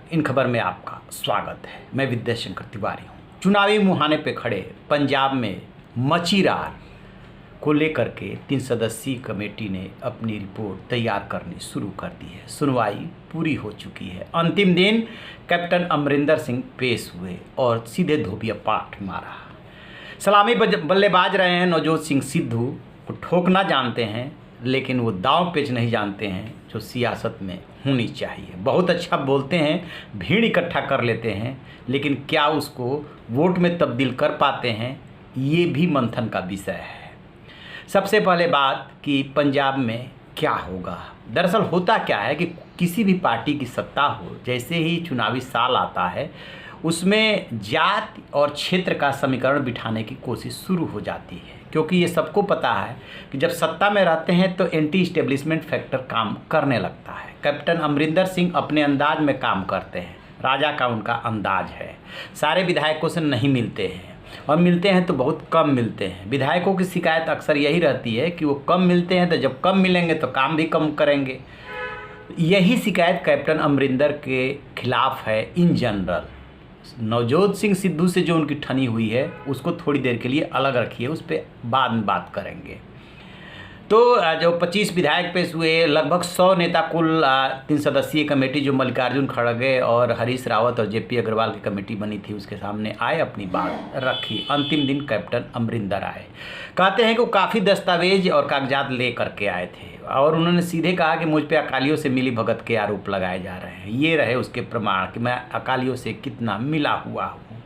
इन खबर में आपका स्वागत है। मैं विद्या शंकर तिवारी हूँ। चुनावी मुहाने पे खड़े पंजाब में मची रार को लेकर के 3 सदस्यीय कमेटी ने अपनी रिपोर्ट तैयार करनी शुरू कर दी है। सुनवाई पूरी हो चुकी है। अंतिम दिन कैप्टन अमरिंदर सिंह पेश हुए और सीधे धोबिया पाठ मारा। सलामी बल्लेबाज रहे हैं नवजोत सिंह सिद्धू। वो ठोकना जानते हैं लेकिन वो दांव पेच नहीं जानते हैं जो सियासत में होनी चाहिए। बहुत अच्छा बोलते हैं, भीड़ इकट्ठा कर लेते हैं, लेकिन क्या उसको वोट में तब्दील कर पाते हैं, ये भी मंथन का विषय है। सबसे पहले बात कि पंजाब में क्या होगा। दरअसल होता क्या है कि किसी भी पार्टी की सत्ता हो, जैसे ही चुनावी साल आता है उसमें जाति और क्षेत्र का समीकरण बिठाने की कोशिश शुरू हो जाती है, क्योंकि ये सबको पता है कि जब सत्ता में रहते हैं तो एंटी इस्टेब्लिशमेंट फैक्टर काम करने लगता है। कैप्टन अमरिंदर सिंह अपने अंदाज में काम करते हैं, राजा का उनका अंदाज है। सारे विधायकों से नहीं मिलते हैं और मिलते हैं तो बहुत कम मिलते हैं। विधायकों की शिकायत अक्सर यही रहती है कि वो कम मिलते हैं, तो जब कम मिलेंगे तो काम भी कम करेंगे। यही शिकायत कैप्टन अमरिंदर के खिलाफ है इन जनरल। नवजोत सिंह सिद्धू से जो उनकी ठनी हुई है उसको थोड़ी देर के लिए अलग रखिए, उस पर बाद में बात करेंगे। तो जो 25 विधायक पेश हुए, लगभग 100 नेता, कुल 3 सदस्यीय कमेटी जो मल्लिकार्जुन खड़गे और हरीश रावत और जेपी अग्रवाल की कमेटी बनी थी उसके सामने आए, अपनी बात रखी। अंतिम दिन कैप्टन अमरिंदर आए। कहते हैं कि वो काफ़ी दस्तावेज और कागजात ले करके आए थे और उन्होंने सीधे कहा कि मुझ पे अकालियों से मिली भगत के आरोप लगाए जा रहे हैं। ये रहे उसके प्रमाण कि मैं अकालियों से कितना मिला हुआ हूँ।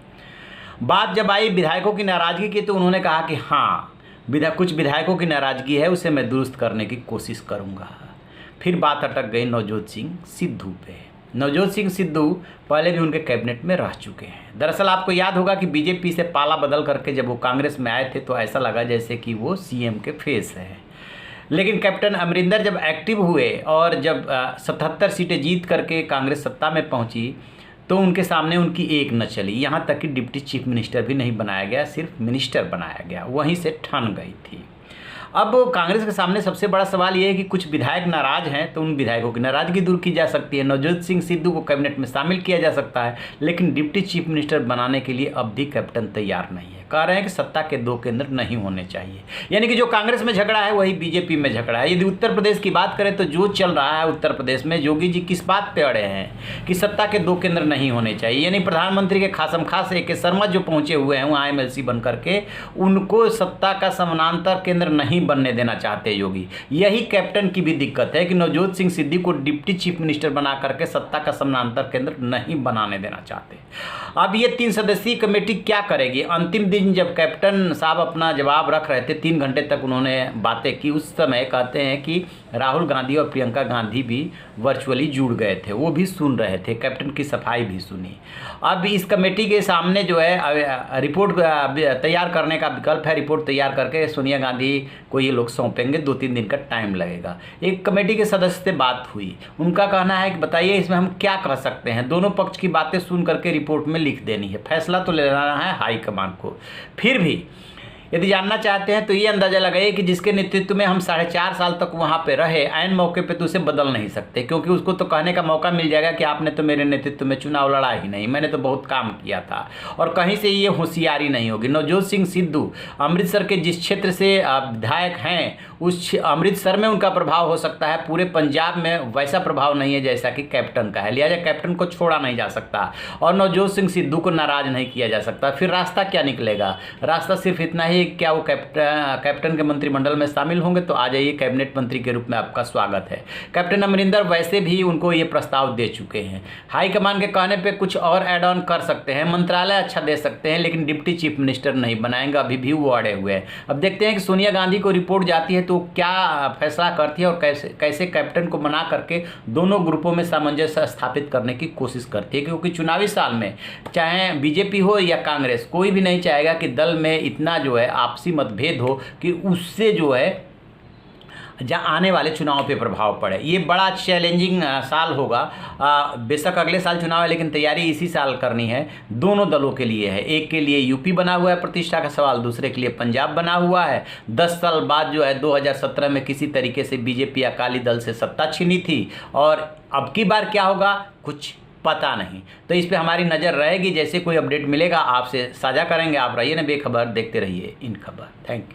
बात जब आई विधायकों की नाराज़गी की तो उन्होंने कहा कि हाँ, कुछ विधायकों की नाराज़गी है, उसे मैं दुरुस्त करने की कोशिश करूँगा। फिर बात अटक गई नवजोत सिंह सिद्धू पे। नवजोत सिंह सिद्धू पहले भी उनके कैबिनेट में रह चुके हैं। दरअसल आपको याद होगा कि बीजेपी से पाला बदल करके जब वो कांग्रेस में आए थे तो ऐसा लगा जैसे कि वो सीएम के फेस हैं। लेकिन कैप्टन अमरिंदर जब एक्टिव हुए और जब 77 सीटें जीत करके कांग्रेस सत्ता में पहुंची तो उनके सामने उनकी एक न चली। यहाँ तक कि डिप्टी चीफ मिनिस्टर भी नहीं बनाया गया, सिर्फ मिनिस्टर बनाया गया। वहीं से ठन गई थी। अब कांग्रेस के सामने सबसे बड़ा सवाल ये है कि कुछ विधायक नाराज हैं तो उन विधायकों की नाराजगी दूर की जा सकती है। नवजोत सिंह सिद्धू को कैबिनेट में शामिल किया जा सकता है, लेकिन डिप्टी चीफ मिनिस्टर बनाने के लिए अब भी कैप्टन तैयार नहीं है। कह रहे हैं कि सत्ता के 2 केंद्र नहीं होने चाहिए, यानी कि जो कांग्रेस में झगड़ा है वही बीजेपी में झगड़ा है। यदि उत्तर प्रदेश की बात करें तो जो चल रहा है उत्तर प्रदेश में, योगी जी किस बात पे अड़े हैं कि सत्ता के 2 केंद्र नहीं होने चाहिए। यानी प्रधानमंत्री के खासम खास ए के शर्मा जो पहुंचे हुए हैं वहाँ MLC बन करके, उनको सत्ता का समानांतर केंद्र नहीं बनने देना चाहते योगी। यही कैप्टन की भी दिक्कत है कि नवजोत सिंह सिद्धू को डिप्टी चीफ मिनिस्टर बना करके सत्ता का समानांतर केंद्र नहीं बनाने देना चाहते। अब ये 3 सदस्यीय कमेटी क्या करेगी? अंतिम दिन जब कैप्टन साहब अपना जवाब रख रहे थे, 3 घंटे तक उन्होंने बातें की। उस समय कहते हैं कि राहुल गांधी और प्रियंका गांधी भी वर्चुअली जुड़ गए थे, वो भी सुन रहे थे, कैप्टन की सफाई भी सुनी। अब इस कमेटी के सामने जो है रिपोर्ट तैयार करने का विकल्प है। रिपोर्ट तैयार करके सोनिया गांधी को ये लोग सौंपेंगे। 2-3 दिन का टाइम लगेगा। एक कमेटी के सदस्य से बात हुई, उनका कहना है कि बताइए इसमें हम क्या कह सकते हैं। दोनों पक्ष की बातें सुन करके रिपोर्ट में लिख देनी है। फैसला तो लेना है हाईकमान को। फिर भी यदि जानना चाहते हैं तो ये अंदाज़ा लगाइए कि जिसके नेतृत्व में हम 4.5 साल तक वहाँ पे रहे, ऐन मौके पे तो उसे बदल नहीं सकते, क्योंकि उसको तो कहने का मौका मिल जाएगा कि आपने तो मेरे नेतृत्व में चुनाव लड़ा ही नहीं, मैंने तो बहुत काम किया था। और कहीं से ये होशियारी नहीं होगी। नवजोत सिंह सिद्धू अमृतसर के जिस क्षेत्र से विधायक हैं, उस अमृतसर में उनका प्रभाव हो सकता है, पूरे पंजाब में वैसा प्रभाव नहीं है जैसा कि कैप्टन का है। लिहाजा कैप्टन को छोड़ा नहीं जा सकता और नवजोत सिंह सिद्धू को नाराज नहीं किया जा सकता। फिर रास्ता क्या निकलेगा? रास्ता सिर्फ इतना ही, क्या वो कैप्टन के मंत्रिमंडल में शामिल होंगे? तो आ जाइए, कैबिनेट मंत्री के रूप में आपका स्वागत है। कैप्टन अमरिंदर वैसे भी उनको ये प्रस्ताव दे चुके हैं। हाईकमान के कहने पे कुछ और ऐड ऑन कर सकते हैं, मंत्रालय अच्छा दे सकते हैं, लेकिन डिप्टी चीफ मिनिस्टर नहीं बनाएंगे। अभी भी वो अड़े हुए हैं। अब देखते हैं कि सोनिया गांधी को रिपोर्ट जाती है तो क्या फैसला करती है और कैसे कैप्टन को बना करके दोनों ग्रुपों में सामंजस्य स्थापित करने की कोशिश करती है। क्योंकि चुनावी साल में चाहे बीजेपी हो या कांग्रेस, कोई भी नहीं चाहेगा कि दल में इतना जो है आपसी मतभेद हो कि उससे जो है जहाँ आने वाले चुनाव पे प्रभाव पड़े। ये बड़ा चैलेंजिंग साल होगा। बेशक अगले साल चुनाव है, लेकिन तैयारी इसी साल करनी है। दोनों दलों के लिए है। एक के लिए यूपी बना हुआ है प्रतिष्ठा का सवाल, दूसरे के लिए पंजाब बना हुआ है। 10 साल बाद जो है 2017 में किसी तरीके से बीजेपी अकाली दल से सत्ता छीनी थी और अब की बार क्या होगा कुछ पता नहीं। तो इस पे हमारी नज़र रहेगी, जैसे कोई अपडेट मिलेगा आपसे साझा करेंगे। आप रहिए ना बेखबर, देखते रहिए इन खबर। Thank you.